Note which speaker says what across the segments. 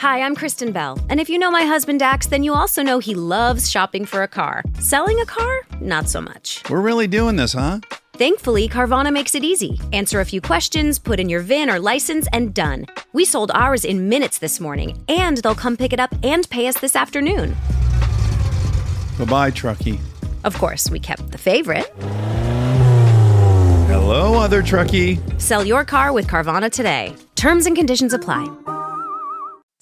Speaker 1: Hi, I'm Kristen Bell, and if you know my husband Dax, then you also know he loves shopping for a car. Selling a car? Not so much.
Speaker 2: We're really doing this, huh?
Speaker 1: Thankfully, Carvana makes it easy. Answer a few questions, put in your VIN or license, and done. We sold ours in minutes this morning, and they'll come pick it up and pay us this afternoon.
Speaker 2: Bye-bye, truckie.
Speaker 1: Of course, we kept the favorite.
Speaker 2: Hello, other truckie.
Speaker 1: Sell your car with Carvana today. Terms and conditions apply.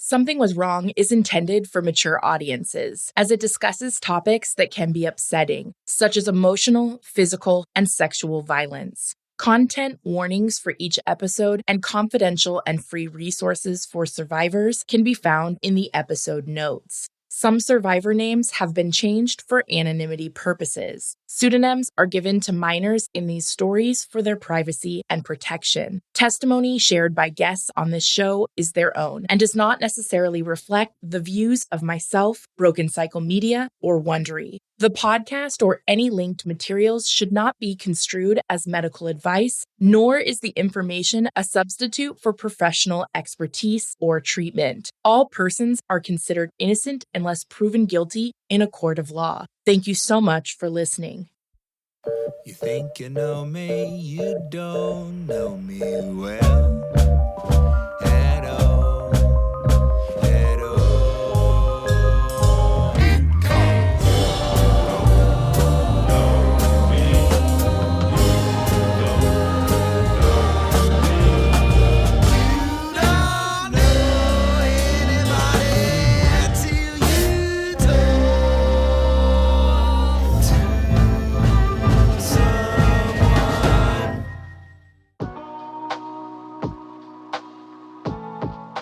Speaker 3: Something Was Wrong is intended for mature audiences, as it discusses topics that can be upsetting, such as emotional, physical, and sexual violence. Content warnings for each episode and confidential and free resources for survivors can be found in the episode notes. Some survivor names have been changed for anonymity purposes. Pseudonyms are given to minors in these stories for their privacy and protection. Testimony shared by guests on this show is their own and does not necessarily reflect the views of myself, Broken Cycle Media, or Wondery. The podcast or any linked materials should not be construed as medical advice, nor is the information a substitute for professional expertise or treatment. All persons are considered innocent unless proven guilty in a court of law. Thank you so much for listening.
Speaker 4: You think you know me, you don't know me well at all, at all. Because you don't know me, you don't know anybody until you talk to someone.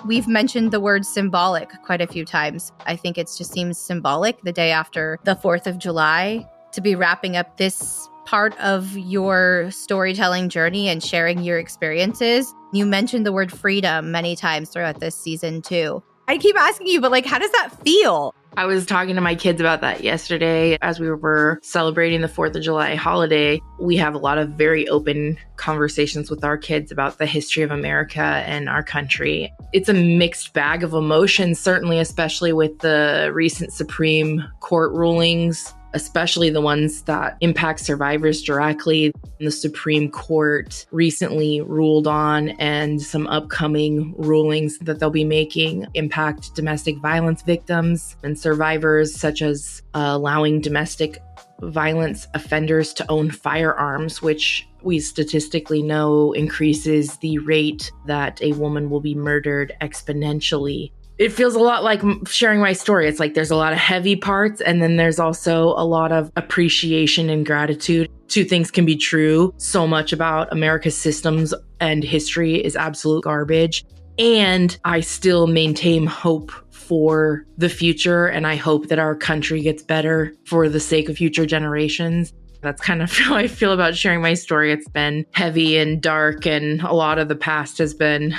Speaker 5: We've mentioned the word symbolic quite a few times. I think it just seems symbolic the day after the 4th of July to be wrapping up this part of your storytelling journey and sharing your experiences. You mentioned the word freedom many times throughout this season too. I keep asking you, but how does that feel?
Speaker 3: I was talking to my kids about that yesterday as we were celebrating the 4th of July holiday. We have a lot of very open conversations with our kids about the history of America and our country. It's a mixed bag of emotions, certainly, especially with the recent Supreme Court rulings, especially the ones that impact survivors directly. The Supreme Court recently ruled on, and some upcoming rulings that they'll be making impact domestic violence victims and survivors, such as allowing domestic violence offenders to own firearms, which we statistically know increases the rate that a woman will be murdered exponentially. It feels a lot like sharing my story. It's like there's a lot of heavy parts, and then there's also a lot of appreciation and gratitude. Two things can be true. So much about America's systems and history is absolute garbage. And I still maintain hope for the future, and I hope that our country gets better for the sake of future generations. That's kind of how I feel about sharing my story. It's been heavy and dark, and a lot of the past has been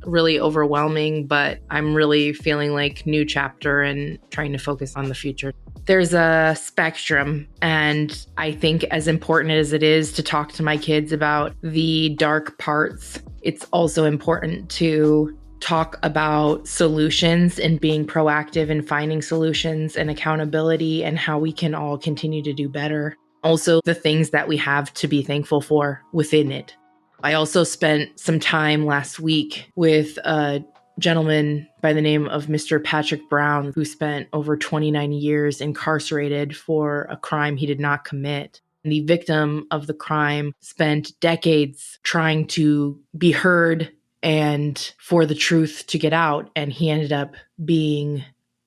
Speaker 3: really overwhelming, but I'm really feeling like new chapter and trying to focus on the future. There's a spectrum, and I think as important as it is to talk to my kids about the dark parts, it's also important to talk about solutions and being proactive in finding solutions and accountability and how we can all continue to do better. Also, the things that we have to be thankful for within it. I also spent some time last week with a gentleman by the name of Mr. Patrick Brown, who spent over 29 years incarcerated for a crime he did not commit. The victim of the crime spent decades trying to be heard and for the truth to get out, and he ended up being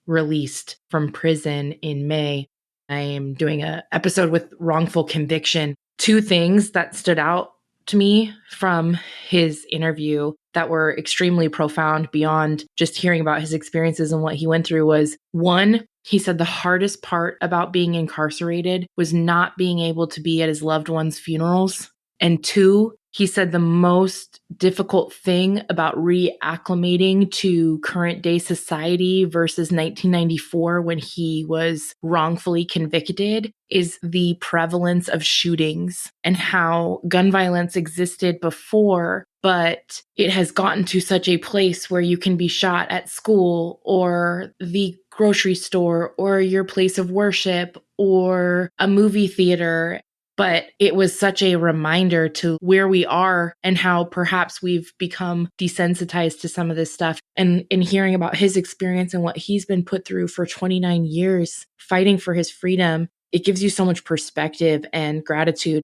Speaker 3: released from prison in May. I am doing an episode with wrongful conviction. Two things that stood out to me from his interview that were extremely profound beyond just hearing about his experiences and what he went through was, one, he said the hardest part about being incarcerated was not being able to be at his loved ones' funerals. And two, He said the most difficult thing about reacclimating to current day society versus 1994 when he was wrongfully convicted is the prevalence of shootings and how gun violence existed before, but it has gotten to such a place where you can be shot at school or the grocery store or your place of worship or a movie theater. But it was such a reminder to where we are and how perhaps we've become desensitized to some of this stuff. And in hearing about his experience and what he's been put through for 29 years fighting for his freedom, it gives you so much perspective and gratitude.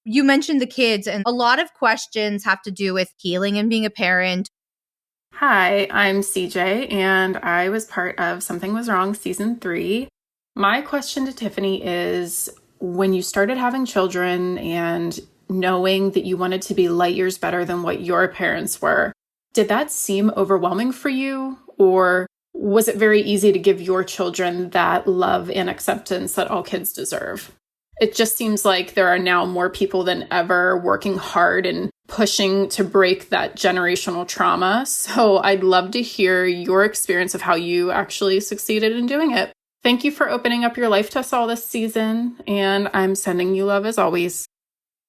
Speaker 5: You mentioned the kids, and a lot of questions have to do with healing and being a parent.
Speaker 6: Hi, I'm CJ, and I was part of Something Was Wrong Season 3. My question to Tiffany is, when you started having children and knowing that you wanted to be light years better than what your parents were, did that seem overwhelming for you? Or was it very easy to give your children that love and acceptance that all kids deserve? It just seems like there are now more people than ever working hard and pushing to break that generational trauma. So I'd love to hear your experience of how you actually succeeded in doing it. Thank you for opening up your life to us all this season, and I'm sending you love as always.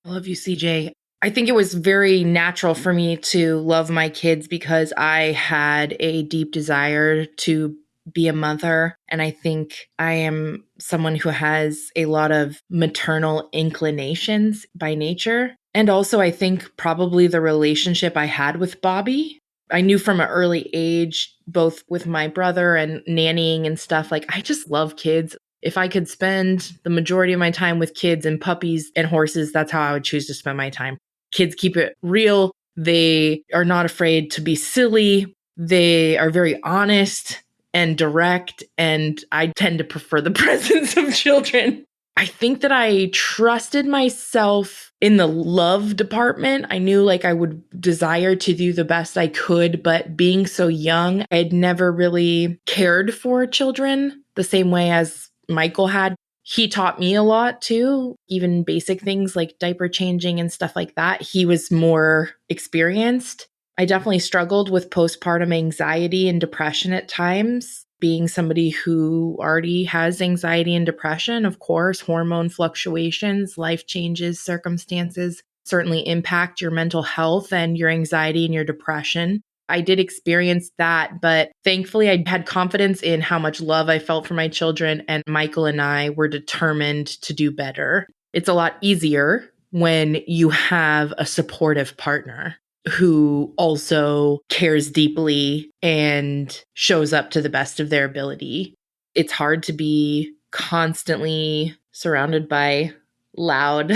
Speaker 3: I love you, CJ. I think it was very natural for me to love my kids because I had a deep desire to be a mother. And I think I am someone who has a lot of maternal inclinations by nature. And also, I think probably the relationship I had with Bobby. I knew from an early age, both with my brother and nannying and stuff, like I just love kids. If I could spend the majority of my time with kids and puppies and horses, that's how I would choose to spend my time. Kids keep it real. They are not afraid to be silly. They are very honest and direct. And I tend to prefer the presence of children. I think that I trusted myself in the love department. I knew like I would desire to do the best I could, but being so young, I'd never really cared for children the same way as Michael had. He taught me a lot too, even basic things like diaper changing and stuff like that. He was more experienced. I definitely struggled with postpartum anxiety and depression at times. Being somebody who already has anxiety and depression, of course, hormone fluctuations, life changes, circumstances certainly impact your mental health and your anxiety and your depression. I did experience that, but thankfully I had confidence in how much love I felt for my children, and Michael and I were determined to do better. It's a lot easier when you have a supportive partner who also cares deeply and shows up to the best of their ability. It's hard to be constantly surrounded by loud,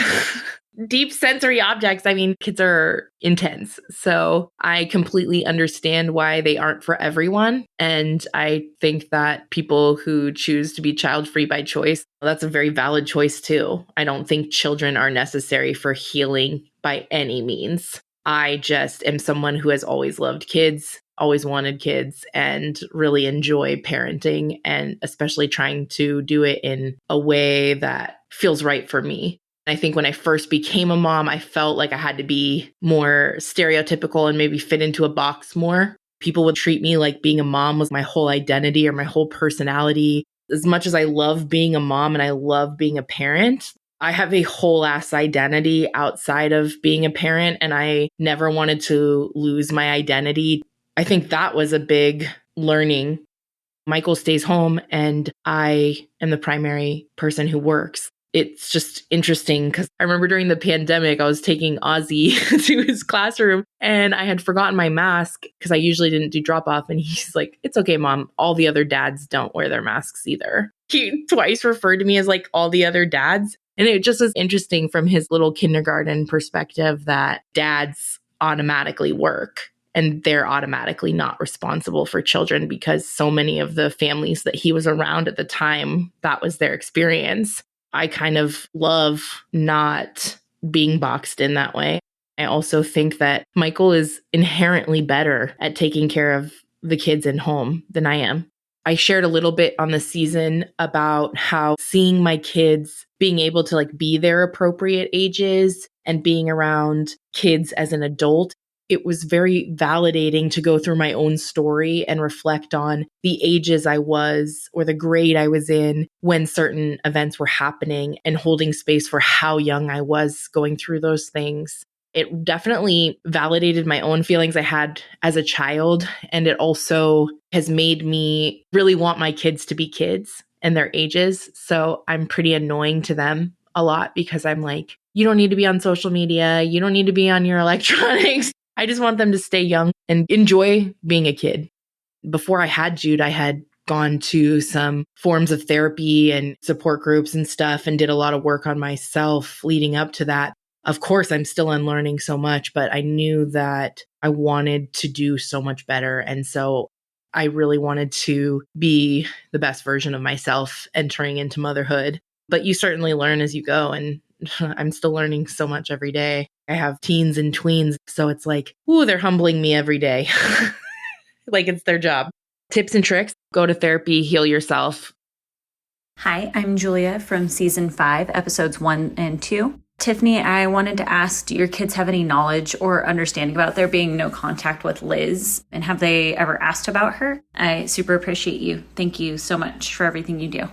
Speaker 3: deep sensory objects. I mean, kids are intense. So I completely understand why they aren't for everyone. And I think that people who choose to be child-free by choice, that's a very valid choice too. I don't think children are necessary for healing by any means. I just am someone who has always loved kids, always wanted kids, and really enjoy parenting, and especially trying to do it in a way that feels right for me. I think when I first became a mom, I felt like I had to be more stereotypical and maybe fit into a box more. People would treat me like being a mom was my whole identity or my whole personality. As much as I love being a mom and I love being a parent, I have a whole ass identity outside of being a parent, and I never wanted to lose my identity. I think that was a big learning. Michael stays home and I am the primary person who works. It's just interesting because I remember during the pandemic, I was taking Ozzy to his classroom and I had forgotten my mask because I usually didn't do drop off. And he's like, "It's okay, Mom. All the other dads don't wear their masks either." He twice referred to me as like all the other dads. And it just was interesting from his little kindergarten perspective that dads automatically work and they're automatically not responsible for children because so many of the families that he was around at the time, that was their experience. I kind of love not being boxed in that way. I also think that Michael is inherently better at taking care of the kids in home than I am. I shared a little bit on the season about how seeing my kids being able to like be their appropriate ages and being around kids as an adult, it was very validating to go through my own story and reflect on the ages I was or the grade I was in when certain events were happening and holding space for how young I was going through those things. It definitely validated my own feelings I had as a child. And it also has made me really want my kids to be kids and their ages. So I'm pretty annoying to them a lot because I'm like, you don't need to be on social media. You don't need to be on your electronics. I just want them to stay young and enjoy being a kid. Before I had Jude, I had gone to some forms of therapy and support groups and stuff and did a lot of work on myself leading up to that. Of course, I'm still unlearning so much, but I knew that I wanted to do so much better. And so I really wanted to be the best version of myself entering into motherhood. But you certainly learn as you go. And I'm still learning so much every day. I have teens and tweens. So it's like, ooh, they're humbling me every day. Like it's their job. Tips and tricks: go to therapy, heal yourself.
Speaker 7: Hi, I'm Julia from season 5, episodes 1 and 2. Tiffany, I wanted to ask, do your kids have any knowledge or understanding about there being no contact with Liz? And have they ever asked about her? I super appreciate you. Thank you so much for everything you do.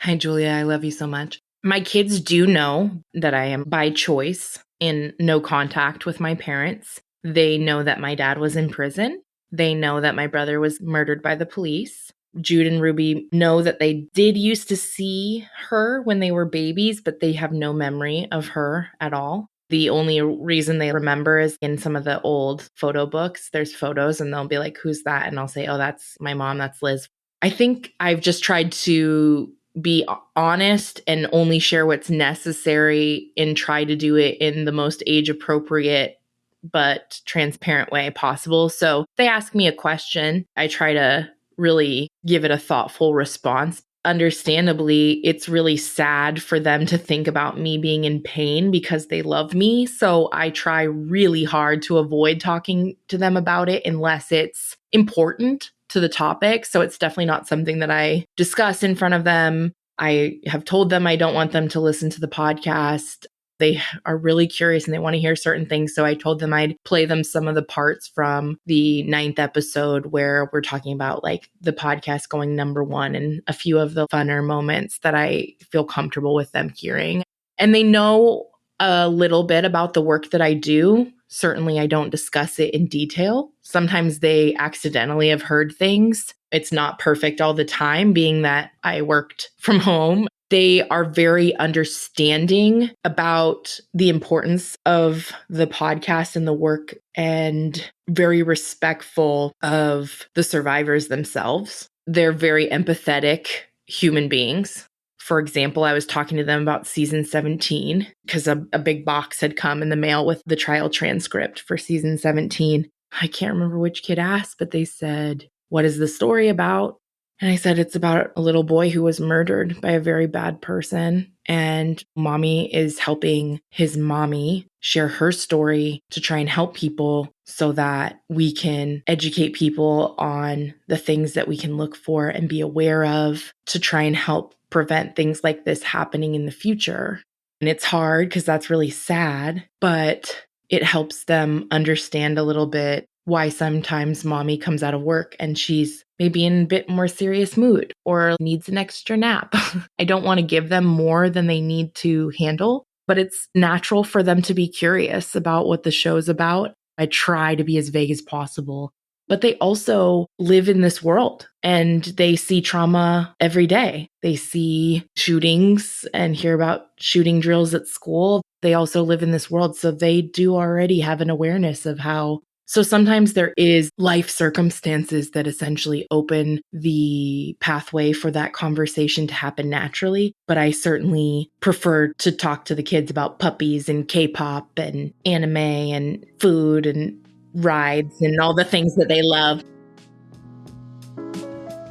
Speaker 3: Hi, Julia. I love you so much. My kids do know that I am by choice in no contact with my parents. They know that my dad was in prison. They know that my brother was murdered by the police. Jude and Ruby know that they did used to see her when they were babies, but they have no memory of her at all. The only reason they remember is in some of the old photo books. There's photos and they'll be like, who's that? And I'll say, oh, that's my mom. That's Liz. I think I've just tried to be honest and only share what's necessary and try to do it in the most age appropriate but transparent way possible. So if they ask me a question, I try to really give it a thoughtful response. Understandably, it's really sad for them to think about me being in pain because they love me. So I try really hard to avoid talking to them about it unless it's important to the topic. So it's definitely not something that I discuss in front of them. I have told them I don't want them to listen to the podcast. They are really curious and they want to hear certain things. So I told them I'd play them some of the parts from the 9th episode where we're talking about like the podcast going #1 and a few of the funner moments that I feel comfortable with them hearing. And they know a little bit about the work that I do. Certainly, I don't discuss it in detail. Sometimes they accidentally have heard things. It's not perfect all the time, being that I worked from home. They are very understanding about the importance of the podcast and the work and very respectful of the survivors themselves. They're very empathetic human beings. For example, I was talking to them about season 17 because a big box had come in the mail with the trial transcript for season 17. I can't remember which kid asked, but they said, what is the story about? And I said, it's about a little boy who was murdered by a very bad person. And mommy is helping his mommy share her story to try and help people so that we can educate people on the things that we can look for and be aware of to try and help prevent things like this happening in the future. And it's hard because that's really sad, but it helps them understand a little bit why sometimes mommy comes out of work and she's maybe in a bit more serious mood or needs an extra nap. I don't want to give them more than they need to handle, but it's natural for them to be curious about what the show's about. I try to be as vague as possible, but they also live in this world and they see trauma every day. They see shootings and hear about shooting drills at school. They also live in this world, so they do already have an awareness of how. So sometimes there is life circumstances that essentially open the pathway for that conversation to happen naturally. But I certainly prefer to talk to the kids about puppies and K-pop and anime and food and rides and all the things that they love.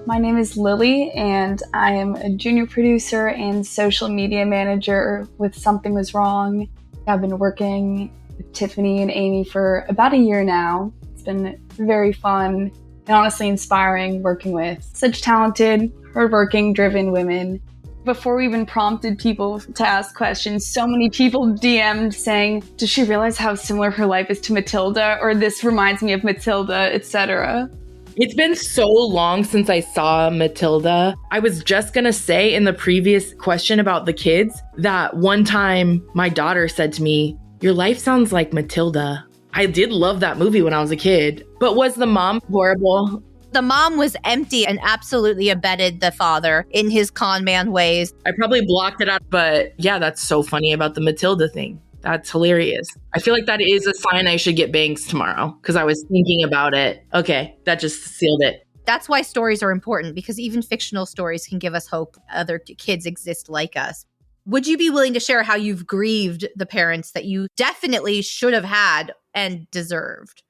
Speaker 8: My name is Lily, and I am a junior producer and social media manager with Something Was Wrong. I've been working with Tiffany and Amy for about a year now. It's been very fun and honestly inspiring working with such talented, hardworking, driven women. Before we even prompted people to ask questions, so many people DM'd saying, does she realize how similar her life is to Matilda? Or this reminds me of Matilda, etc.
Speaker 3: It's been so long since I saw Matilda. I was just going to say in the previous question about the kids that one time my daughter said to me, your life sounds like Matilda. I did love that movie when I was a kid, but was the mom horrible?
Speaker 5: The mom was empty and absolutely abetted the father in his con man ways.
Speaker 3: I probably blocked it out, but yeah, that's so funny about the Matilda thing. That's hilarious. I feel like that is a sign I should get bangs tomorrow because I was thinking about it. Okay, that just sealed it.
Speaker 5: That's why stories are important, because even fictional stories can give us hope other kids exist like us. Would you be willing to share how you've grieved the parents that you definitely should have had and deserved?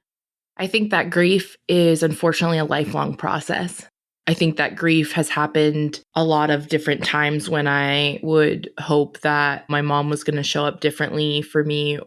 Speaker 3: I think that grief is unfortunately a lifelong process. I think that grief has happened a lot of different times when I would hope that my mom was going to show up differently for me,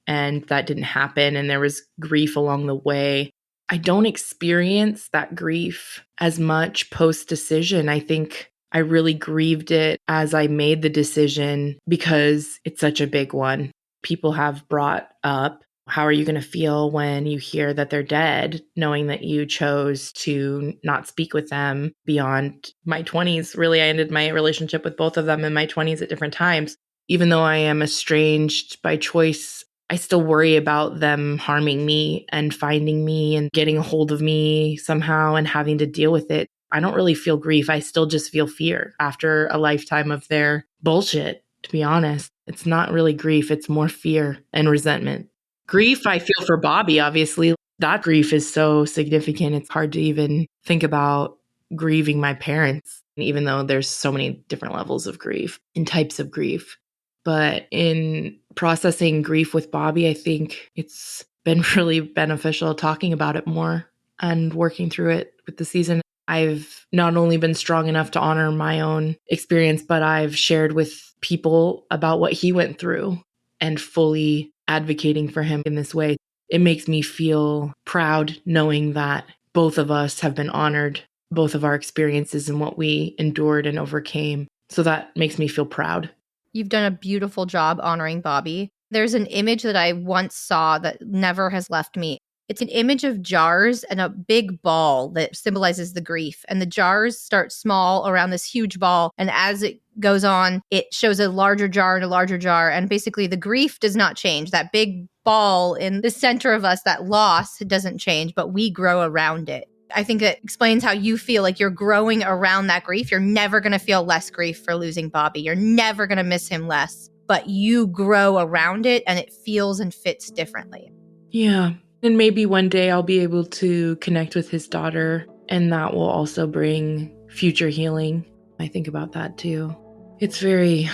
Speaker 3: and that didn't happen, and there was grief along the way. I don't experience that grief as much post-decision. I think I really grieved it as I made the decision because it's such a big one. People have brought up, how are you going to feel when you hear that they're dead, knowing that you chose to not speak with them beyond my 20s? Really, I ended my relationship with both of them in my 20s at different times. Even though I am estranged by choice, I still worry about them harming me and finding me and getting a hold of me somehow and having to deal with it. I don't really feel grief. I still just feel fear after a lifetime of their bullshit, to be honest. It's not really grief. It's more fear and resentment. Grief, I feel for Bobby, obviously. That grief is so significant. It's hard to even think about grieving my parents, even though there's so many different levels of grief and types of grief. But in processing grief with Bobby, I think it's been really beneficial talking about it more and working through it with the season. I've not only been strong enough to honor my own experience, but I've shared with people about what he went through and fully advocating for him in this way. It makes me feel proud knowing that both of us have been honored, both of our experiences and what we endured and overcame. So that makes me feel proud.
Speaker 5: You've done a beautiful job honoring Bobby. There's an image that I once saw that never has left me. It's an image of jars and a big ball that symbolizes the grief. And the jars start small around this huge ball. And as it goes on, it shows a larger jar and a larger jar. And basically the grief does not change. That big ball in the center of us, that loss, it doesn't change, but we grow around it. I think it explains how you feel like you're growing around that grief. You're never going to feel less grief for losing Bobby. You're never going to miss him less, but you grow around it and it feels and fits differently.
Speaker 3: Yeah. And maybe one day I'll be able to connect with his daughter, and that will also bring future healing. I think about that too. It's very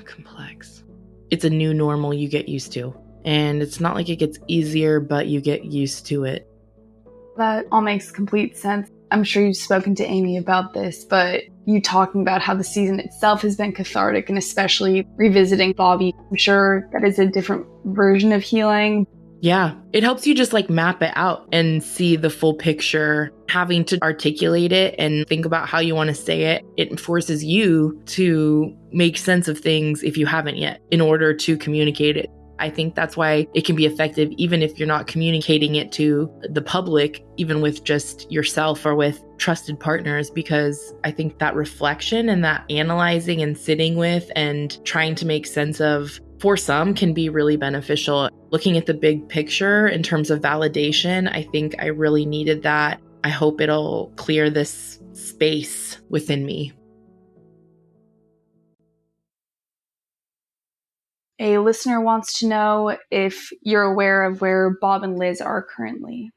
Speaker 3: complex. It's a new normal you get used to. And it's not like it gets easier, but you get used to it.
Speaker 8: That all makes complete sense. I'm sure you've spoken to Amy about this, but you talking about how the season itself has been cathartic, and especially revisiting Bobby, I'm sure that is a different version of healing.
Speaker 3: Yeah, it helps you just like map it out and see the full picture. Having to articulate it and think about how you want to say it, it forces you to make sense of things if you haven't yet in order to communicate it. I think that's why it can be effective even if you're not communicating it to the public, even with just yourself or with trusted partners, because I think that reflection and that analyzing and sitting with and trying to make sense of, for some, can be really beneficial. Looking at the big picture in terms of validation, I think I really needed that. I hope it'll clear this space within me.
Speaker 8: A listener wants to know if you're aware of where Bob and Liz are currently.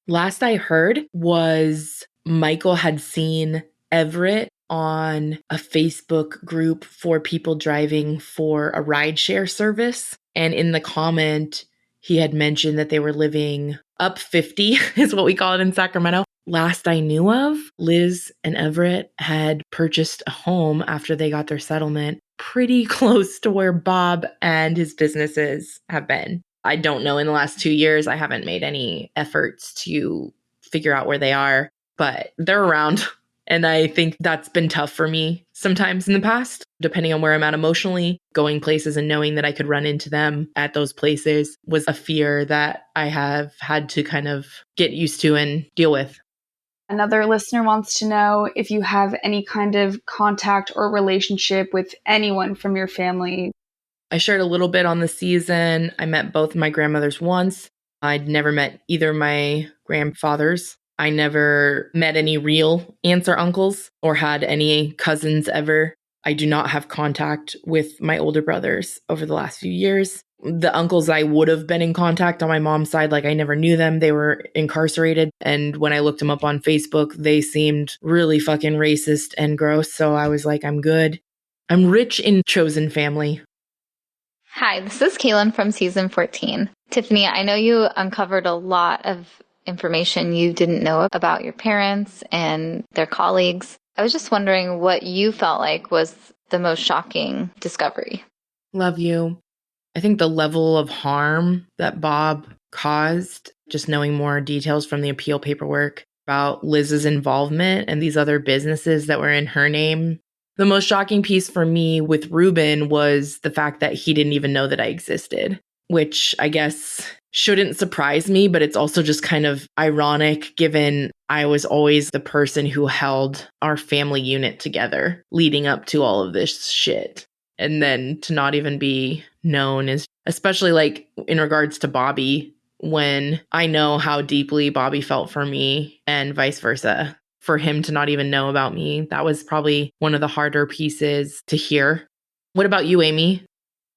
Speaker 3: Last I heard was Michael had seen Everett on a Facebook group for people driving for a rideshare service. And in the comment, he had mentioned that they were living up 50, is what we call it in Sacramento. Last I knew of, Liz and Everett had purchased a home after they got their settlement pretty close to where Bob and his businesses have been. I don't know, in the last 2 years, I haven't made any efforts to figure out where they are, but they're around. And I think that's been tough for me sometimes in the past, depending on where I'm at emotionally. Going places and knowing that I could run into them at those places was a fear that I have had to kind of get used to and deal with.
Speaker 8: Another listener wants to know if you have any kind of contact or relationship with anyone from your family.
Speaker 3: I shared a little bit on the season. I met both my grandmothers once. I'd never met either of my grandfathers. I never met any real aunts or uncles or had any cousins ever. I do not have contact with my older brothers over the last few years. The uncles I would have been in contact on my mom's side, like I never knew them. They were incarcerated. And when I looked them up on Facebook, they seemed really fucking racist and gross. So I was like, I'm good. I'm rich in chosen family.
Speaker 9: Hi, this is Kaylin from season 14. Tiffany, I know you uncovered a lot of information you didn't know about your parents and their colleagues. I was just wondering what you felt like was the most shocking discovery.
Speaker 3: Love you. I think the level of harm that Bob caused, just knowing more details from the appeal paperwork about Liz's involvement and these other businesses that were in her name. The most shocking piece for me with Ruben was the fact that he didn't even know that I existed, which I guess shouldn't surprise me, but it's also just kind of ironic given I was always the person who held our family unit together leading up to all of this shit. And then to not even be known is, especially like in regards to Bobby, when I know how deeply Bobby felt for me and vice versa. For him to not even know about me, that was probably one of the harder pieces to hear. What about you, Amy?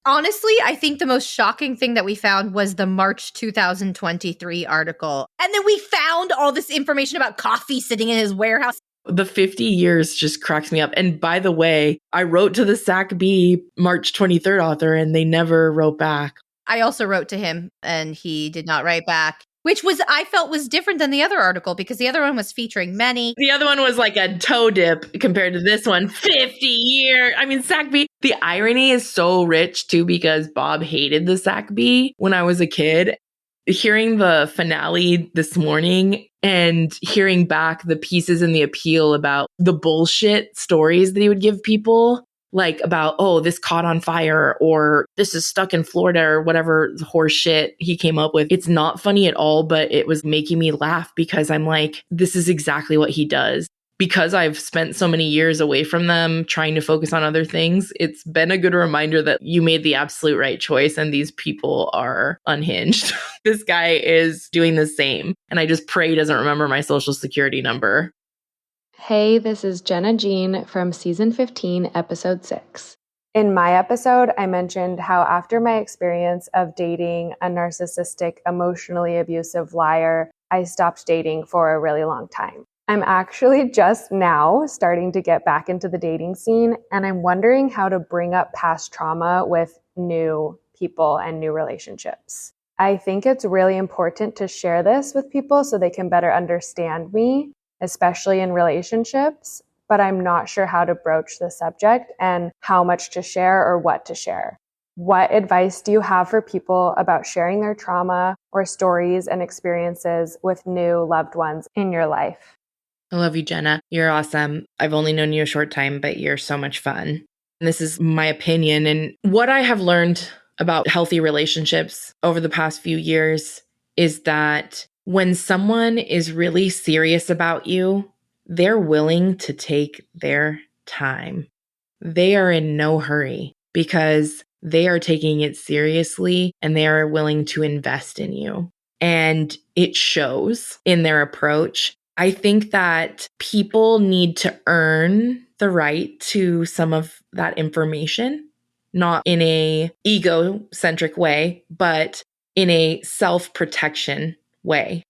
Speaker 5: Honestly, I think the most shocking thing that we found was the March 2023 article. And then we found all this information about coffee sitting in his warehouse.
Speaker 3: The 50 years just cracks me up. And by the way, I wrote to the SAC-B March 23rd author and they never wrote back.
Speaker 5: I also wrote to him and he did not write back. Which I felt was different than the other article because the other one was featuring many.
Speaker 3: The other one was like a toe dip compared to this one. 50 years. I mean, SAC-B. The irony is so rich too because Bob hated the SAC-B when I was a kid. Hearing the finale this morning and hearing back the pieces in the appeal about the bullshit stories that he would give people. Like about, oh, this caught on fire or this is stuck in Florida or whatever horse shit he came up with. It's not funny at all, but it was making me laugh because I'm like, this is exactly what he does. Because I've spent so many years away from them trying to focus on other things, it's been a good reminder that you made the absolute right choice and these people are unhinged. This guy is doing the same. And I just pray he doesn't remember my social security number.
Speaker 10: Hey, this is Jenna Jean from season 15, episode 6.
Speaker 11: In my episode, I mentioned how after my experience of dating a narcissistic, emotionally abusive liar, I stopped dating for a really long time. I'm actually just now starting to get back into the dating scene, and I'm wondering how to bring up past trauma with new people and new relationships. I think it's really important to share this with people so they can better understand me, especially in relationships, but I'm not sure how to broach the subject and how much to share or what to share. What advice do you have for people about sharing their trauma or stories and experiences with new loved ones in your life?
Speaker 3: I love you, Jenna. You're awesome. I've only known you a short time, but you're so much fun. And this is my opinion. And what I have learned about healthy relationships over the past few years is that when someone is really serious about you, they're willing to take their time. They are in no hurry because they are taking it seriously and they are willing to invest in you. And it shows in their approach. I think that people need to earn the right to some of that information, not in a egocentric way, but in a self-protection way.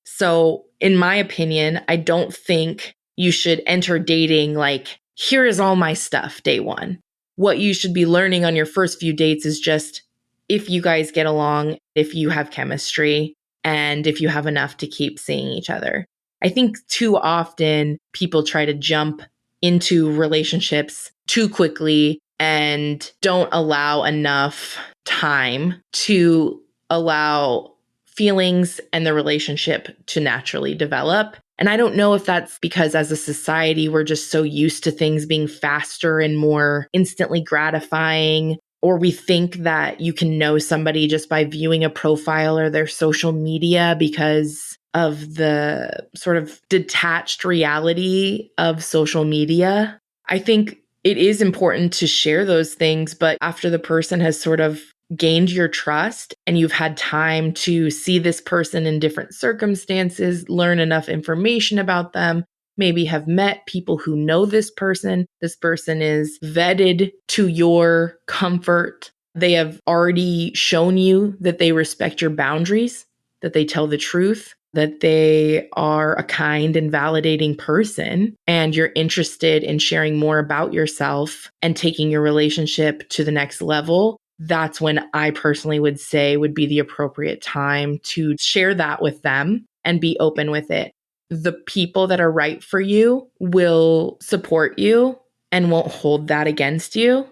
Speaker 3: So in my opinion, I don't think you should enter dating like, here is all my stuff, day one. What you should be learning on your first few dates is just if you guys get along, if you have chemistry, and if you have enough to keep seeing each other. I think too often people try to jump into relationships too quickly and don't allow enough time to allow feelings and the relationship to naturally develop. And I don't know if that's because as a society, we're just so used to things being faster and more instantly gratifying, or we think that you can know somebody just by viewing a profile or their social media because of the sort of detached reality of social media. I think it is important to share those things, but after the person has sort of gained your trust and you've had time to see this person in different circumstances, learn enough information about them, maybe have met people who know this person is vetted to your comfort. They have already shown you that they respect your boundaries, that they tell the truth, that they are a kind and validating person, and you're interested in sharing more about yourself and taking your relationship to the next level. That's when I personally would say would be the appropriate time to share that with them and be open with it. The people that are right for you will support you and won't hold that against you.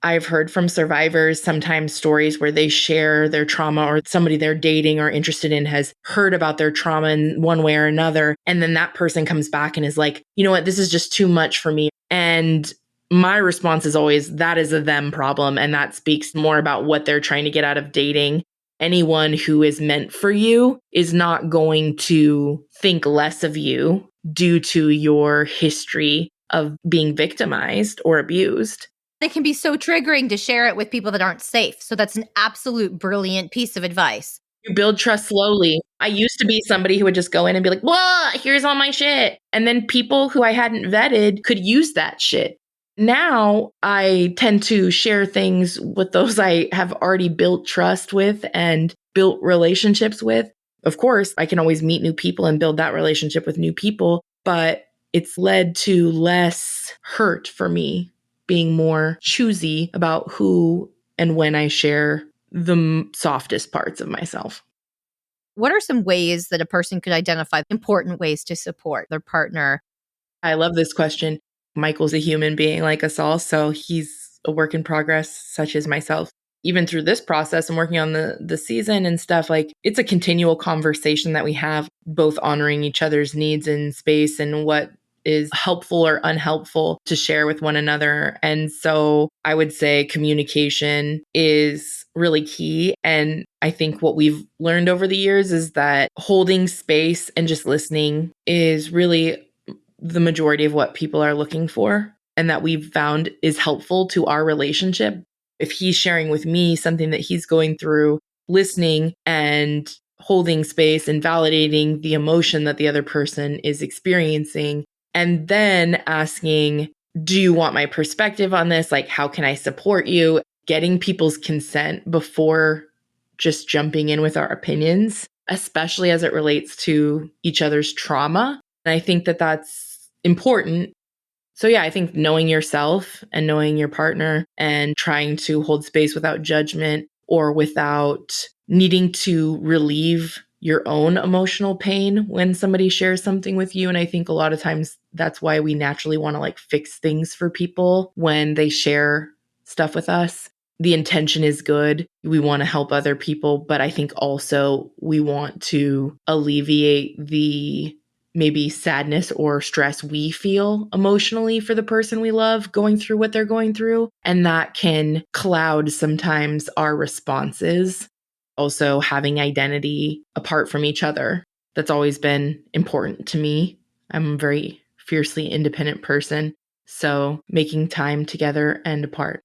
Speaker 3: I've heard from survivors sometimes stories where they share their trauma, or somebody they're dating or interested in has heard about their trauma in one way or another. And then that person comes back and is like, you know what, this is just too much for me. And my response is always, that is a them problem. And that speaks more about what they're trying to get out of dating. Anyone who is meant for you is not going to think less of you due to your history of being victimized or abused.
Speaker 5: It can be so triggering to share it with people that aren't safe. So that's an absolute brilliant piece of advice.
Speaker 3: You build trust slowly. I used to be somebody who would just go in and be like, "Whoa, here's all my shit." And then people who I hadn't vetted could use that shit. Now I tend to share things with those I have already built trust with and built relationships with. Of course, I can always meet new people and build that relationship with new people, but it's led to less hurt for me, being more choosy about who and when I share the softest parts of myself.
Speaker 5: What are some ways that a person could identify important ways to support their partner?
Speaker 3: I love this question. Michael's a human being like us all, so he's a work in progress, such as myself. Even through this process and working on the season and stuff, like it's a continual conversation that we have, both honoring each other's needs in space and what is helpful or unhelpful to share with one another. And so I would say communication is really key. And I think what we've learned over the years is that holding space and just listening is really the majority of what people are looking for, and that we've found is helpful to our relationship. If he's sharing with me something that he's going through, listening and holding space and validating the emotion that the other person is experiencing, and then asking, do you want my perspective on this? Like, how can I support you? Getting people's consent before just jumping in with our opinions, especially as it relates to each other's trauma. And I think that that's important. So yeah, I think knowing yourself and knowing your partner and trying to hold space without judgment or without needing to relieve your own emotional pain when somebody shares something with you. And I think a lot of times that's why we naturally want to like fix things for people when they share stuff with us. The intention is good. We want to help other people, but I think also we want to alleviate the maybe sadness or stress we feel emotionally for the person we love going through what they're going through. And that can cloud sometimes our responses. Also, having identity apart from each other. That's always been important to me. I'm a very fiercely independent person. So making time together and apart.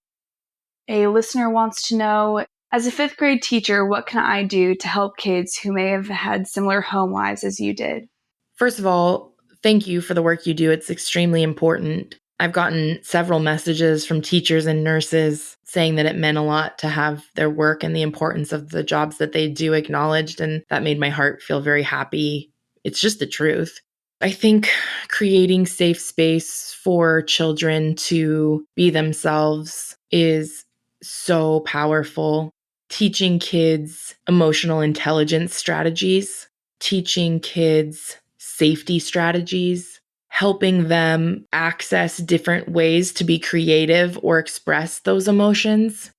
Speaker 8: A listener wants to know, as a fifth grade teacher, what can I do to help kids who may have had similar home lives as you did?
Speaker 3: First of all, thank you for the work you do. It's extremely important. I've gotten several messages from teachers and nurses saying that it meant a lot to have their work and the importance of the jobs that they do acknowledged, and that made my heart feel very happy. It's just the truth. I think creating safe space for children to be themselves is so powerful. Teaching kids emotional intelligence strategies, teaching kids safety strategies, helping them access different ways to be creative or express those emotions,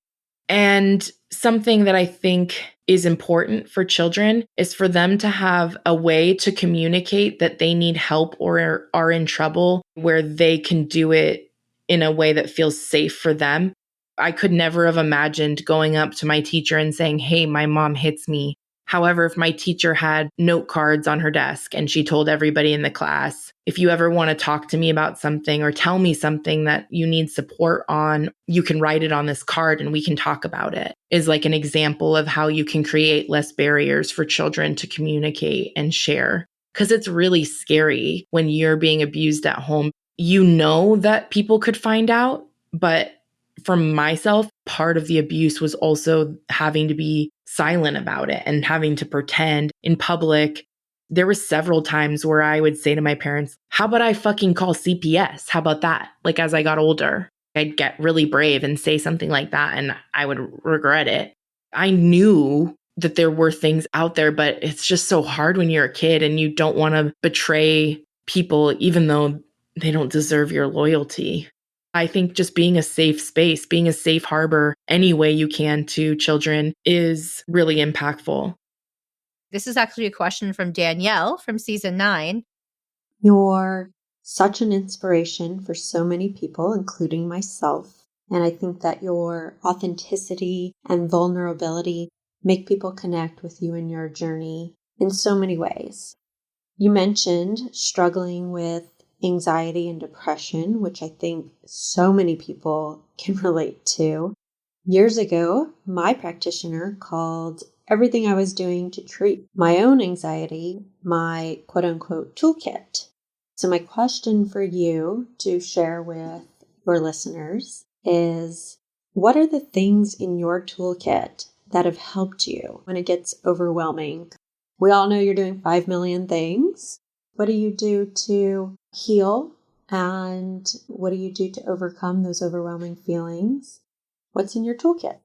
Speaker 3: and Something that I think is important for children is for them to have a way to communicate that they need help or are in trouble where they can do it in a way that feels safe for them. I could never have imagined going up to my teacher and saying, "Hey, my mom hits me." However, if my teacher had note cards on her desk and she told everybody in the class, "If you ever want to talk to me about something or tell me something that you need support on, you can write it on this card and we can talk about it," is like an example of how you can create less barriers for children to communicate and share. Because it's really scary when you're being abused at home. You know that people could find out, but for myself, part of the abuse was also having to be silent about it and having to pretend in public. There were several times where I would say to my parents, "How about I fucking call CPS? How about that?" Like as I got older, I'd get really brave and say something like that and I would regret it. I knew that there were things out there, but it's just so hard when you're a kid and you don't want to betray people, even though they don't deserve your loyalty. I think just being a safe space, being a safe harbor any way you can to children is really impactful.
Speaker 5: This is actually a question from Danielle from season 9.
Speaker 12: You're such an inspiration for so many people, including myself. And I think that your authenticity and vulnerability make people connect with you in your journey in so many ways. You mentioned struggling with anxiety and depression, which I think so many people can relate to. Years ago, my practitioner called everything I was doing to treat my own anxiety my quote-unquote toolkit. So my question for you to share with your listeners is, what are the things in your toolkit that have helped you when it gets overwhelming? We all know you're doing 5 million things. What do you do to heal? And what do you do to overcome those overwhelming feelings? What's in your toolkit?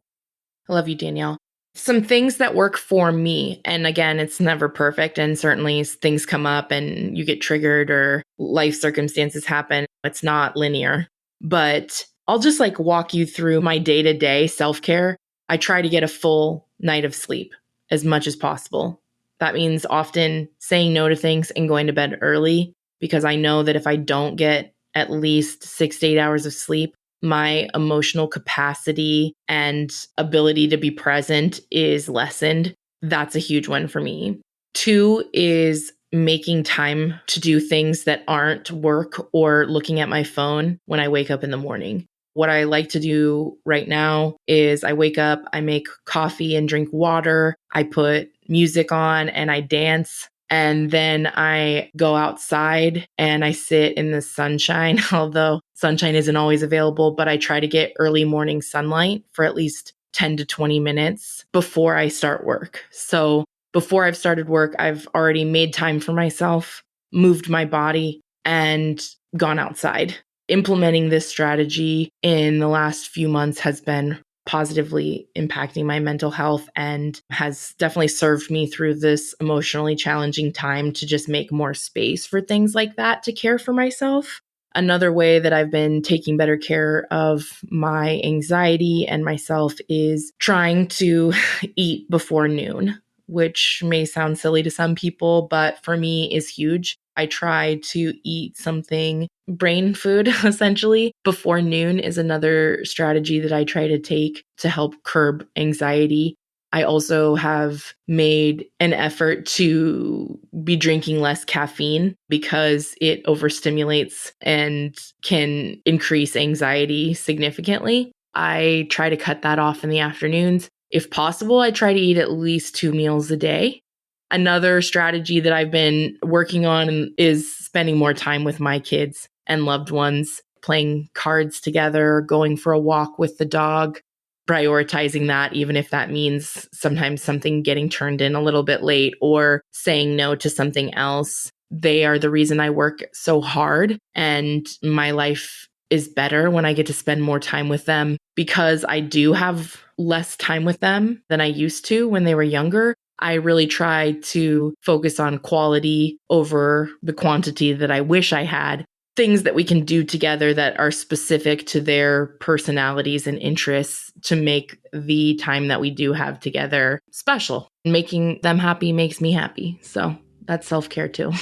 Speaker 3: I love you, Danielle. Some things that work for me, and again, it's never perfect, and certainly things come up and you get triggered or life circumstances happen. It's not linear, but I'll just like walk you through my day-to-day self-care. I try to get a full night of sleep as much as possible. That means often saying no to things and going to bed early, because I know that if I don't get at least 6 to 8 hours of sleep, my emotional capacity and ability to be present is lessened. That's a huge one for me. 2 is making time to do things that aren't work or looking at my phone when I wake up in the morning. What I like to do right now is I wake up, I make coffee and drink water, I put music on and I dance. And then I go outside and I sit in the sunshine, although sunshine isn't always available, but I try to get early morning sunlight for at least 10 to 20 minutes before I start work. So before I've started work, I've already made time for myself, moved my body, and gone outside. Implementing this strategy in the last few months has been positively impacting my mental health and has definitely served me through this emotionally challenging time to just make more space for things like that to care for myself. Another way that I've been taking better care of my anxiety and myself is trying to eat before noon, which may sound silly to some people, but for me is huge. I try to eat something brain food, essentially. Before noon is another strategy that I try to take to help curb anxiety. I also have made an effort to be drinking less caffeine because it overstimulates and can increase anxiety significantly. I try to cut that off in the afternoons. If possible, I try to eat at least 2 meals a day. Another strategy that I've been working on is spending more time with my kids and loved ones, playing cards together, going for a walk with the dog, prioritizing that, even if that means sometimes something getting turned in a little bit late or saying no to something else. They are the reason I work so hard, and my life is better when I get to spend more time with them, because I do have less time with them than I used to when they were younger. I really try to focus on quality over the quantity that I wish I had. things that we can do together that are specific to their personalities and interests to make the time that we do have together special. Making them happy makes me happy. So that's self-care too.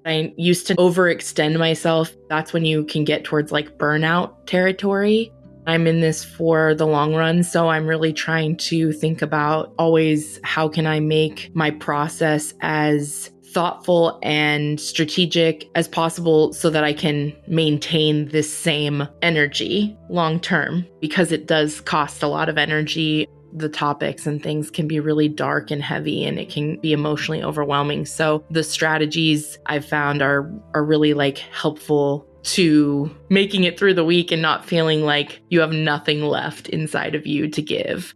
Speaker 3: I used to overextend myself. That's when you can get towards like burnout territory. I'm in this for the long run, so I'm really trying to think about always how can I make my process as thoughtful and strategic as possible so that I can maintain this same energy long term, because it does cost a lot of energy. The topics and things can be really dark and heavy, and it can be emotionally overwhelming. So the strategies I've found are really like helpful to making it through the week and not feeling like you have nothing left inside of you to give.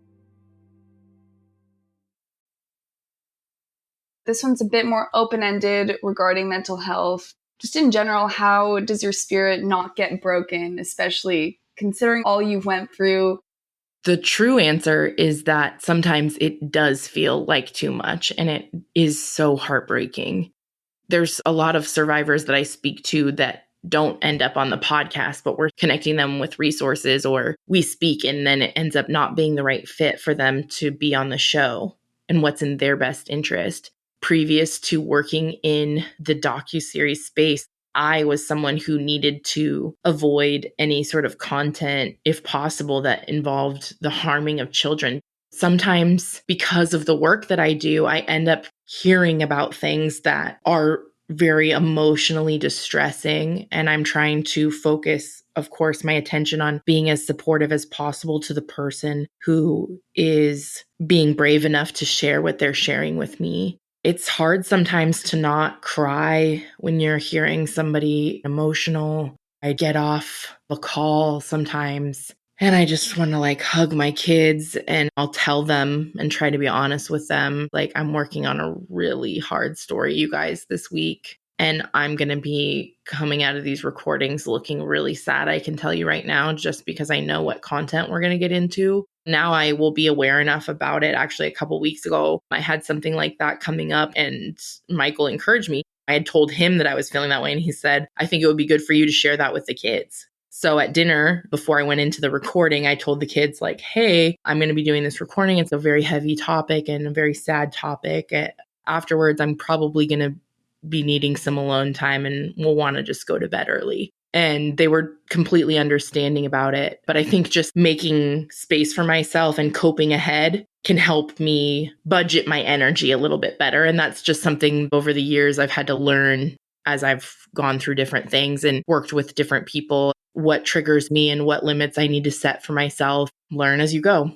Speaker 8: This one's a bit more open-ended regarding mental health. Just in general, how does your spirit not get broken, especially considering all you've went through?
Speaker 3: The true answer is that sometimes it does feel like too much, and it is so heartbreaking. There's a lot of survivors that I speak to that don't end up on the podcast, but we're connecting them with resources, or we speak and then it ends up not being the right fit for them to be on the show and what's in their best interest. Previous to working in the docuseries space, I was someone who needed to avoid any sort of content, if possible, that involved the harming of children. Sometimes because of the work that I do, I end up hearing about things that are very emotionally distressing. And I'm trying to focus, of course, my attention on being as supportive as possible to the person who is being brave enough to share what they're sharing with me. It's hard sometimes to not cry when you're hearing somebody emotional. I get off the call sometimes and I just want to like hug my kids, and I'll tell them and try to be honest with them. Like, I'm working on a really hard story, you guys, this week. And I'm going to be coming out of these recordings looking really sad, I can tell you right now, just because I know what content we're going to get into. Now I will be aware enough about it. Actually, a couple weeks ago, I had something like that coming up, and Michael encouraged me. I had told him that I was feeling that way, and he said, I think it would be good for you to share that with the kids. So at dinner, before I went into the recording, I told the kids, like, hey, I'm going to be doing this recording. It's a very heavy topic and a very sad topic. Afterwards, I'm probably going to be needing some alone time and we'll want to just go to bed early. And they were completely understanding about it. But I think just making space for myself and coping ahead can help me budget my energy a little bit better. And that's just something over the years I've had to learn as I've gone through different things and worked with different people, what triggers me and what limits I need to set for myself. Learn as you go.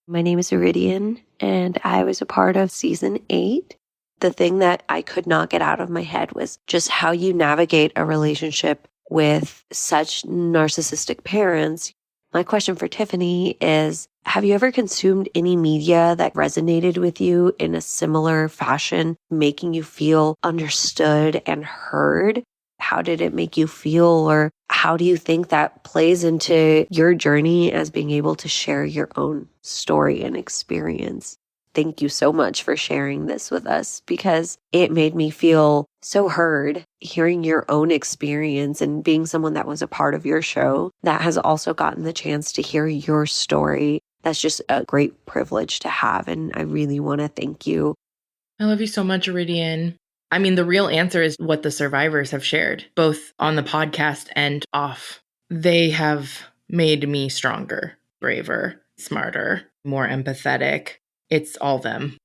Speaker 13: My name is Iridian, and I was a part of season 8. The thing that I could not get out of my head was just how you navigate a relationship with such narcissistic parents. My question for Tiffany is, have you ever consumed any media that resonated with you in a similar fashion, making you feel understood and heard? How did it make you feel, or how do you think that plays into your journey as being able to share your own story and experience? Thank you so much for sharing this with us, because it made me feel so heard, hearing your own experience and being someone that was a part of your show that has also gotten the chance to hear your story. That's just a great privilege to have. And I really want to thank you.
Speaker 3: I love you so much, Iridian. I mean, the real answer is what the survivors have shared, both on the podcast and off. They have made me stronger, braver, smarter, more empathetic. It's all them.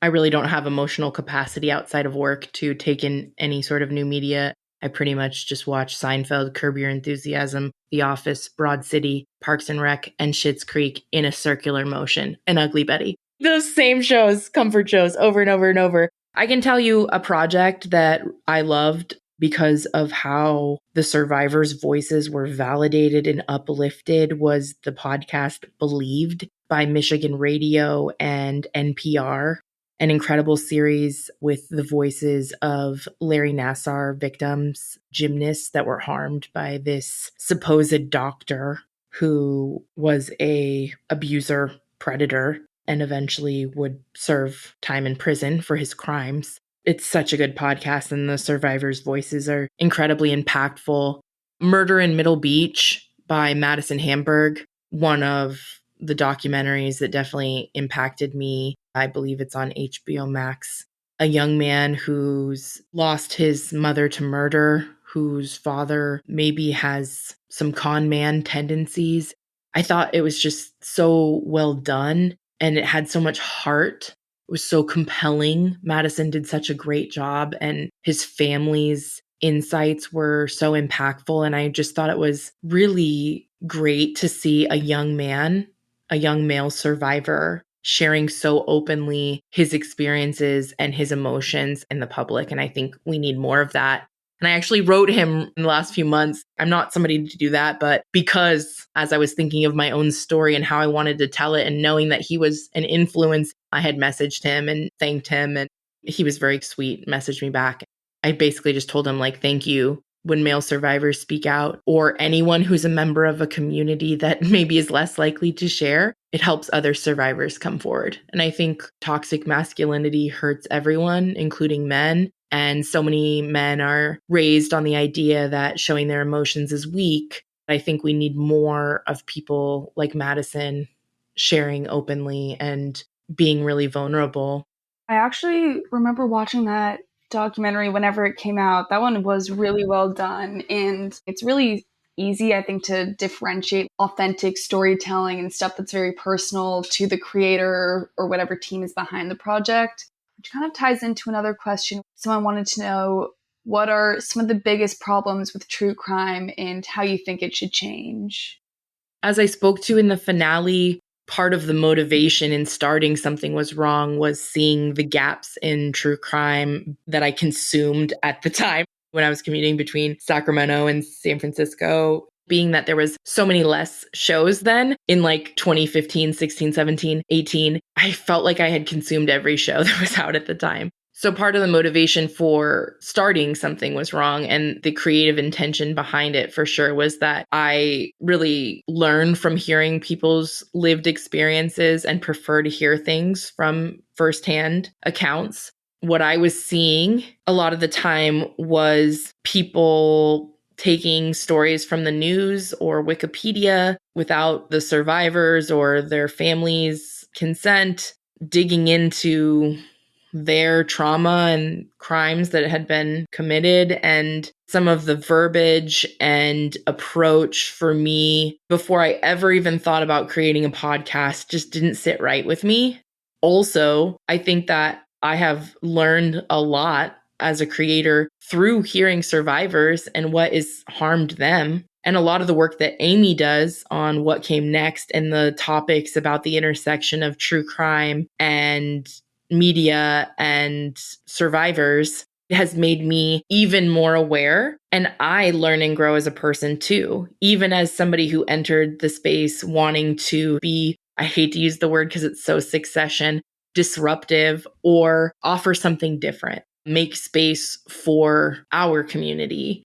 Speaker 3: I really don't have emotional capacity outside of work to take in any sort of new media. I pretty much just watch Seinfeld, Curb Your Enthusiasm, The Office, Broad City, Parks and Rec, and Schitt's Creek in a circular motion, and Ugly Betty. Those same shows, comfort shows, over and over and over. I can tell you a project that I loved because of how the survivors' voices were validated and uplifted was the podcast Believed by Michigan Radio and NPR, an incredible series with the voices of Larry Nassar victims, gymnasts that were harmed by this supposed doctor who was a abuser, predator, and eventually would serve time in prison for his crimes. It's such a good podcast, and the survivors' voices are incredibly impactful. Murder in Middle Beach by Madison Hamburg, one of the documentaries that definitely impacted me. I believe it's on HBO Max. A young man who's lost his mother to murder, whose father maybe has some con man tendencies. I thought it was just so well done, and it had so much heart. It was so compelling. Madison did such a great job, and his family's insights were so impactful. And I just thought it was really great to see a young man, a young male survivor, sharing so openly his experiences and his emotions in the public. And I think we need more of that. And I actually wrote him in the last few months. I'm not somebody to do that, but because as I was thinking of my own story and how I wanted to tell it, and knowing that he was an influence, I had messaged him and thanked him. And he was very sweet, messaged me back. I basically just told him, like, thank you. When male survivors speak out, or anyone who's a member of a community that maybe is less likely to share, it helps other survivors come forward. And I think toxic masculinity hurts everyone, including men. And so many men are raised on the idea that showing their emotions is weak. I think we need more of people like Madison sharing openly and being really vulnerable.
Speaker 8: I actually remember watching that documentary whenever it came out. That one was really well done, and it's really easy, I think, to differentiate authentic storytelling and stuff that's very personal to the creator or whatever team is behind the project, which kind of ties into another question. Someone wanted to know, what are some of the biggest problems with true crime and how you think it should change?
Speaker 3: As I spoke to in the finale, part of the motivation in starting Something Was Wrong was seeing the gaps in true crime that I consumed at the time when I was commuting between Sacramento and San Francisco. Being that there was so many less shows then in like 2015, 16, 17, 18, I felt like I had consumed every show that was out at the time. So part of the motivation for starting Something Was Wrong, and the creative intention behind it for sure, was that I really learned from hearing people's lived experiences and prefer to hear things from firsthand accounts. What I was seeing a lot of the time was people taking stories from the news or Wikipedia without the survivors or their families' consent, digging into their trauma and crimes that had been committed, and some of the verbiage and approach for me before I ever even thought about creating a podcast just didn't sit right with me. Also, I think that I have learned a lot as a creator through hearing survivors and what has harmed them. And a lot of the work that Amy does on What Came Next and the topics about the intersection of true crime and media and survivors has made me even more aware. And I learn and grow as a person too, even as somebody who entered the space wanting to be, I hate to use the word because it's so succession, disruptive, or offer something different, make space for our community.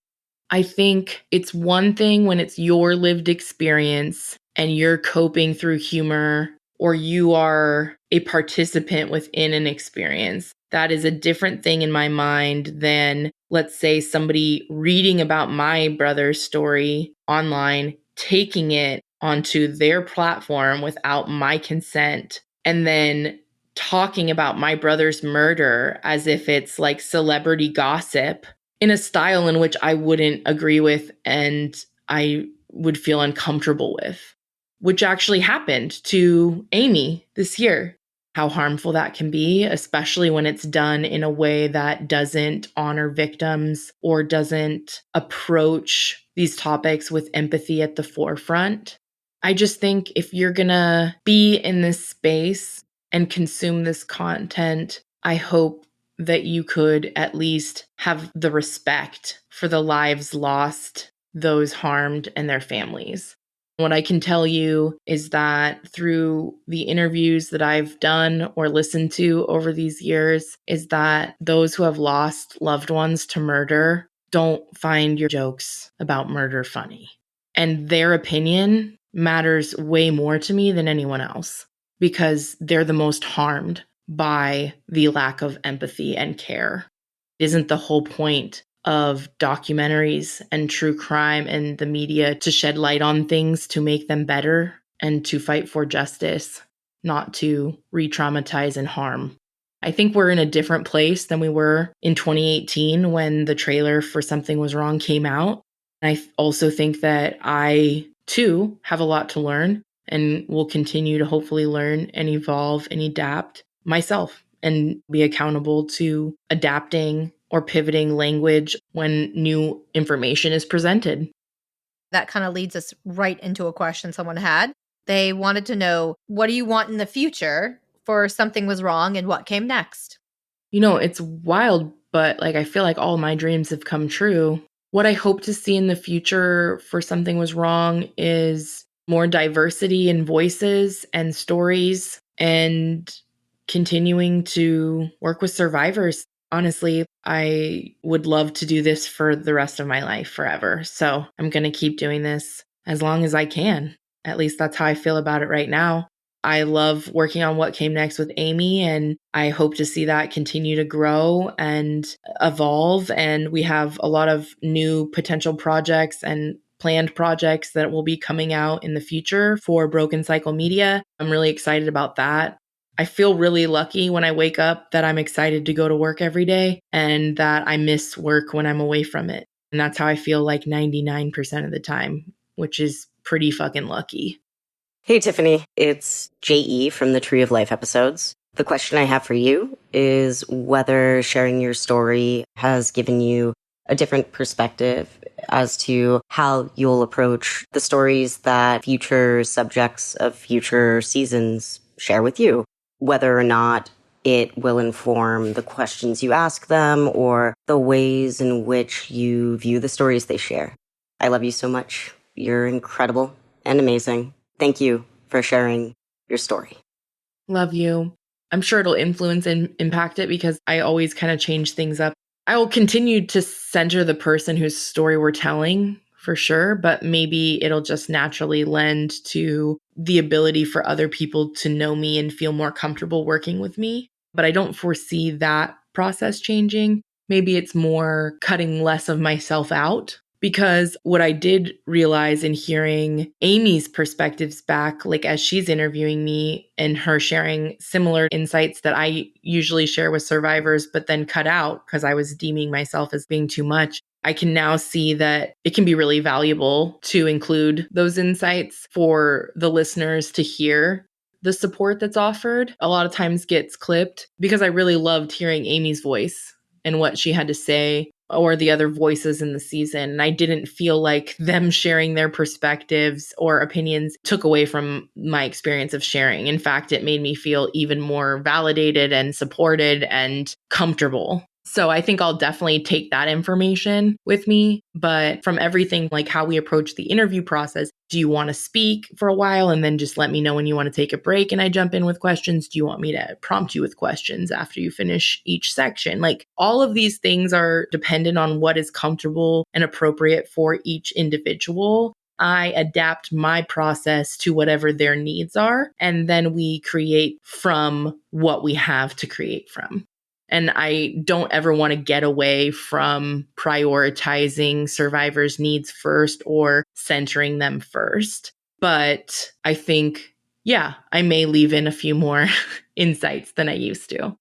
Speaker 3: I think it's one thing when it's your lived experience and you're coping through humor, or you are a participant within an experience. That is a different thing in my mind than, let's say, somebody reading about my brother's story online, taking it onto their platform without my consent, and then talking about my brother's murder as if it's like celebrity gossip in a style in which I wouldn't agree with and I would feel uncomfortable with, which actually happened to Amy this year. How harmful that can be, especially when it's done in a way that doesn't honor victims or doesn't approach these topics with empathy at the forefront. I just think if you're gonna be in this space and consume this content, I hope that you could at least have the respect for the lives lost, those harmed, and their families. What I can tell you is that through the interviews that I've done or listened to over these years, is that those who have lost loved ones to murder don't find your jokes about murder funny. And their opinion matters way more to me than anyone else, because they're the most harmed by the lack of empathy and care Isn't the whole point of documentaries and true crime and the media to shed light on things to make them better and to fight for justice, not to re-traumatize and harm? I think we're in a different place than we were in 2018 when the trailer for Something Was Wrong came out. I also think that I, too, have a lot to learn and will continue to hopefully learn and evolve and adapt myself and be accountable to adapting or pivoting language when new information is presented.
Speaker 5: That kind of leads us right into a question someone had. They wanted to know, what do you want in the future for Something Was Wrong and what came next?
Speaker 3: You know, it's wild, but like I feel like all my dreams have come true. What I hope to see in the future for Something Was Wrong is more diversity in voices and stories and continuing to work with survivors. Honestly, I would love to do this for the rest of my life forever. So I'm going to keep doing this as long as I can. At least that's how I feel about it right now. I love working on what came next with Amy, and I hope to see that continue to grow and evolve. And we have a lot of new potential projects and planned projects that will be coming out in the future for Broken Cycle Media. I'm really excited about that. I feel really lucky when I wake up that I'm excited to go to work every day and that I miss work when I'm away from it. And that's how I feel like 99% of the time, which is pretty fucking lucky.
Speaker 14: Hey, Tiffany, it's JE from the Tree of Life episodes. The question I have for you is whether sharing your story has given you a different perspective as to how you'll approach the stories that future subjects of future seasons share with you, whether or not it will inform the questions you ask them or the ways in which you view the stories they share. I love you so much. You're incredible and amazing. Thank you for sharing your story.
Speaker 3: Love you. I'm sure it'll influence and impact it because I always kind of change things up. I will continue to center the person whose story we're telling for sure, but maybe it'll just naturally lend to the ability for other people to know me and feel more comfortable working with me. But I don't foresee that process changing. Maybe it's more cutting less of myself out. Because what I did realize in hearing Amy's perspectives back, like as she's interviewing me and her sharing similar insights that I usually share with survivors, but then cut out because I was deeming myself as being too much, I can now see that it can be really valuable to include those insights for the listeners to hear. The support that's offered a lot of times gets clipped because I really loved hearing Amy's voice and what she had to say, or the other voices in the season. And I didn't feel like them sharing their perspectives or opinions took away from my experience of sharing. In fact, it made me feel even more validated and supported and comfortable. So I think I'll definitely take that information with me. But from everything, like how we approach the interview process, do you want to speak for a while and then just let me know when you want to take a break and I jump in with questions? Do you want me to prompt you with questions after you finish each section? Like all of these things are dependent on what is comfortable and appropriate for each individual. I adapt my process to whatever their needs are, and then we create from what we have to create from. And I don't ever want to get away from prioritizing survivors' needs first or centering them first. But I think, yeah, I may leave in a few more insights than I used to.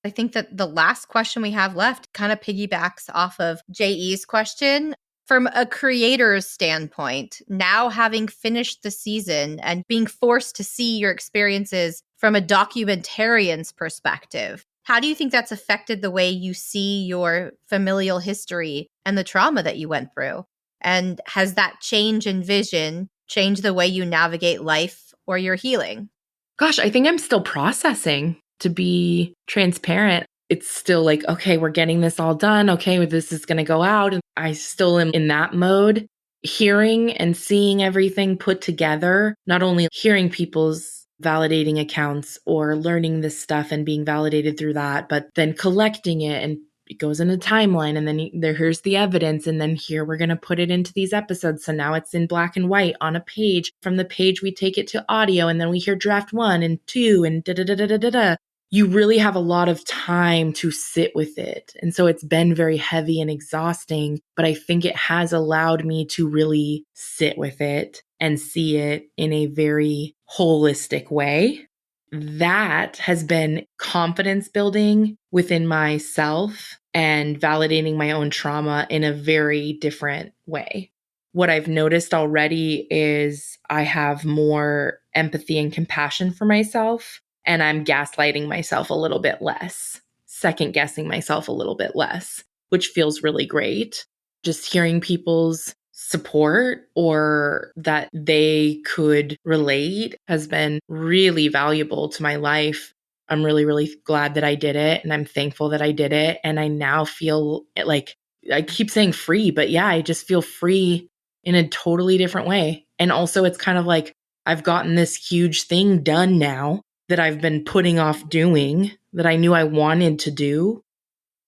Speaker 5: I think that the last question we have left kind of piggybacks off of JE's question. From a creator's standpoint, now having finished the season and being forced to see your experiences from a documentarian's perspective, how do you think that's affected the way you see your familial history and the trauma that you went through? And has that change in vision changed the way you navigate life or your healing?
Speaker 3: Gosh, I think I'm still processing, to be transparent. It's still like, okay, we're getting this all done. Okay, this is going to go out. And I still am in that mode. Hearing and seeing everything put together, not only hearing people's validating accounts or learning this stuff and being validated through that, but then collecting it and it goes in a timeline and then here's the evidence and then here we're going to put it into these episodes. So now it's in black and white on a page. From the page we take it to audio and then we hear draft 1 and 2 and da-da-da-da-da-da. you really have a lot of time to sit with it. And so it's been very heavy and exhausting, but I think it has allowed me to really sit with it and see it in a very holistic way. That has been confidence building within myself and validating my own trauma in a very different way. What I've noticed already is I have more empathy and compassion for myself, and I'm gaslighting myself a little bit less, second guessing myself a little bit less, which feels really great. Just hearing people's support or that they could relate has been really valuable to my life. I'm really, really glad that I did it, and I'm thankful that I did it. And I now feel like, I keep saying free, but yeah, I just feel free in a totally different way. And also it's kind of like I've gotten this huge thing done now that I've been putting off doing that I knew I wanted to do.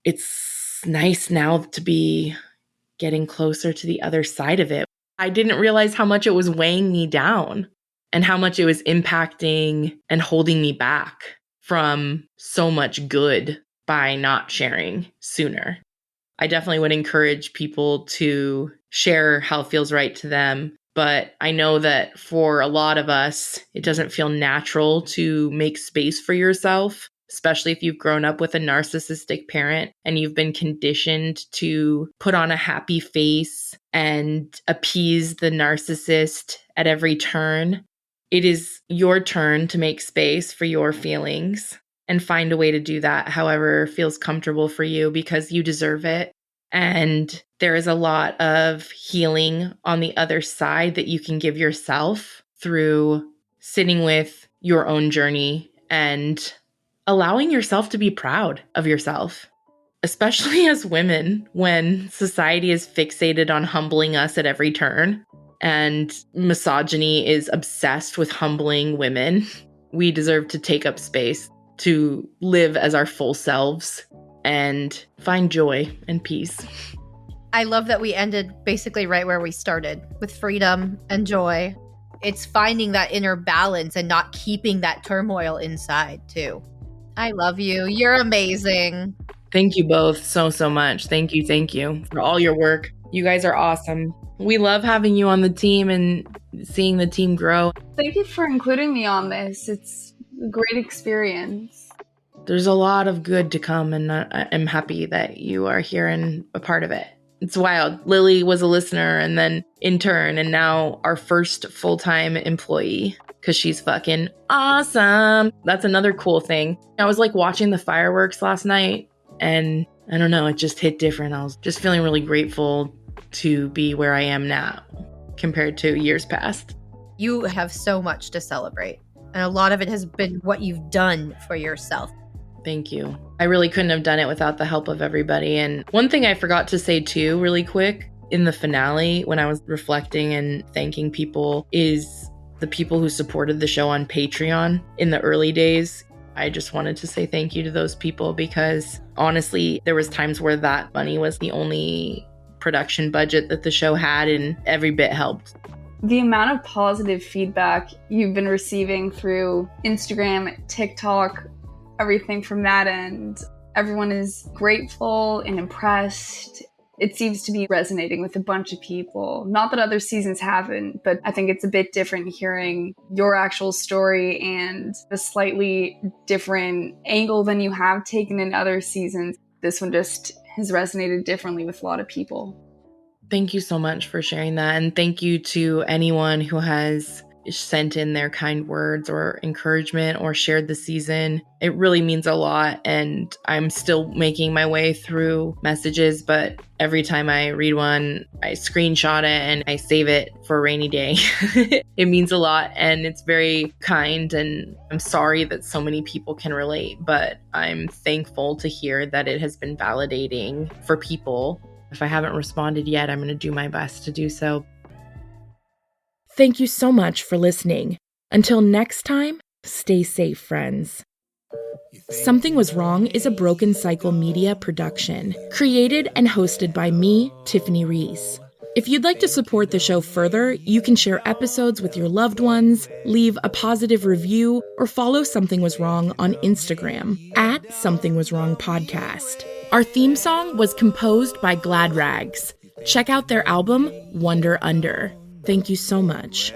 Speaker 3: It's nice now to be getting closer to the other side of it. I didn't realize how much it was weighing me down and how much it was impacting and holding me back from so much good by not sharing sooner. I definitely would encourage people to share how it feels right to them. But I know that for a lot of us, it doesn't feel natural to make space for yourself, especially if you've grown up with a narcissistic parent and you've been conditioned to put on a happy face and appease the narcissist at every turn. It is your turn to make space for your feelings and find a way to do that however feels comfortable for you, because you deserve it. And there is a lot of healing on the other side that you can give yourself through sitting with your own journey and allowing yourself to be proud of yourself, especially as women, when society is fixated on humbling us at every turn and misogyny is obsessed with humbling women. We deserve to take up space to live as our full selves and find joy and peace.
Speaker 5: I love that we ended basically right where we started, with freedom and joy. It's finding that inner balance and not keeping that turmoil inside too. I love you. You're amazing.
Speaker 3: Thank you both so much. Thank you for all your work. You guys are awesome. We love having you on the team and seeing the team grow.
Speaker 8: Thank you for including me on this. It's a great experience.
Speaker 3: There's a lot of good to come, and I'm happy that you are here and a part of it. It's wild. Lily was a listener and then intern, and now our first full-time employee because she's fucking awesome. That's another cool thing. I was like watching the fireworks last night, and I don't know, it just hit different. I was just feeling really grateful to be where I am now compared to years past.
Speaker 5: You have so much to celebrate, and a lot of it has been what you've done for yourself.
Speaker 3: Thank you. I really couldn't have done it without the help of everybody. And one thing I forgot to say too, really quick, in the finale, when I was reflecting and thanking people, is the people who supported the show on Patreon in the early days. I just wanted to say thank you to those people, because honestly, there was times where that money was the only production budget that the show had, and every bit helped.
Speaker 8: The amount of positive feedback you've been receiving through Instagram, TikTok, everything from that end, everyone is grateful and impressed. It seems to be resonating with a bunch of people. Not that other seasons haven't, but I think it's a bit different hearing your actual story and a slightly different angle than you have taken in other seasons. This one just has resonated differently with a lot of people.
Speaker 3: Thank you so much for sharing that. And thank you to anyone who has sent in their kind words or encouragement or shared the season. It really means a lot. And I'm still making my way through messages, but every time I read one, I screenshot it and I save it for a rainy day. It means a lot, and it's very kind. And I'm sorry that so many people can relate, but I'm thankful to hear that it has been validating for people. If I haven't responded yet, I'm going to do my best to do so. Thank you so much for listening. Until next time, stay safe, friends. Something Was Wrong is a Broken Cycle Media production, created and hosted by me, Tiffany Reese.
Speaker 15: If you'd like to support the show further, you can share episodes with your loved ones, leave a positive review, or follow Something Was Wrong on Instagram at Something Was Wrong Podcast. Our theme song was composed by Glad Rags. Check out their album, Wonder Under. Thank you so much.